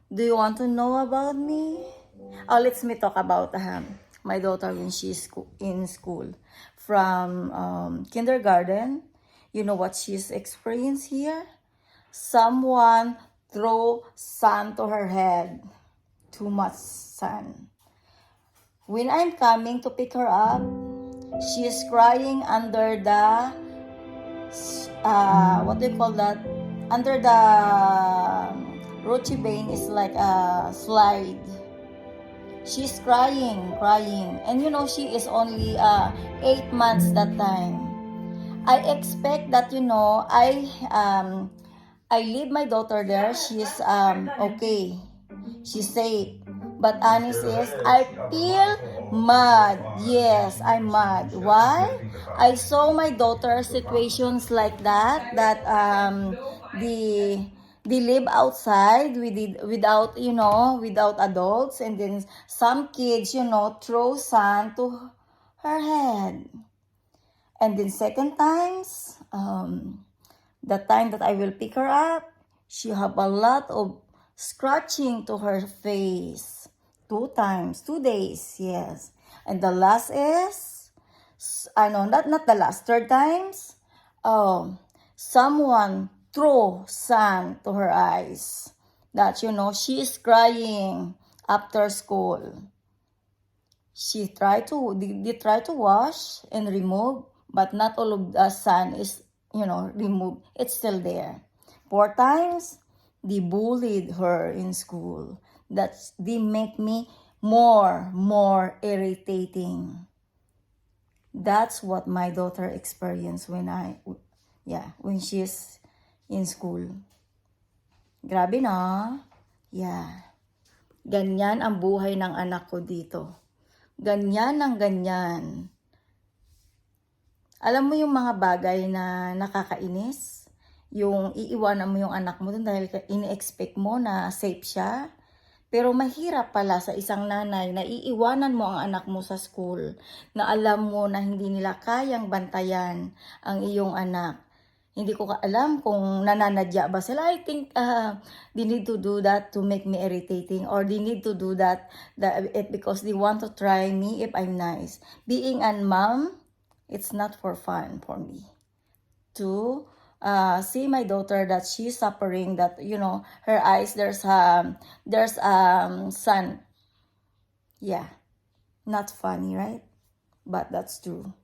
Do you want to know about me? Oh, let's me talk about my daughter when she's in school. From kindergarten, you know what she's experienced here? Someone throw sand to her head. Too much sand. When I'm coming to pick her up, she is crying under the what do you call that? Under the Rochi vein is like a slide. She's crying, and you know she is only 8 months that time. I expect that I leave my daughter there. She's okay. She's safe. But honest is, I feel mad. Yes, I'm mad. Why? I saw my daughter situations like that. The they live outside without adults, and then some kids throw sand to her head. And then second times, the time that I will pick her up, she have a lot of scratching to her face. 2 times, 2 days, yes. And the last is, not the last, third times, someone throw sand to her eyes. That, she is crying after school. They try to wash and remove, but not all of the sand is, removed. It's still there. 4 times, they bullied her in school. They make me more irritating. That's what my daughter experienced when she's in school. Grabe na. Yeah. Ganyan ang buhay ng anak ko dito. Ganyan ang ganyan. Alam mo yung mga bagay na nakakainis? Yung iiwanan mo yung anak mo dun dahil ini-expect mo na safe siya. Pero mahirap pala sa isang nanay na iiwanan mo ang anak mo sa school na alam mo na hindi nila kayang bantayan ang iyong anak. Hindi ko alam kung nananadya ba sila. I think they need to do that to make me irritating, or they need to do that because they want to try me if I'm nice. Being a mom, it's not for fun for me to see my daughter that she's suffering, that her eyes there's sun. Yeah, not funny, right? But that's true.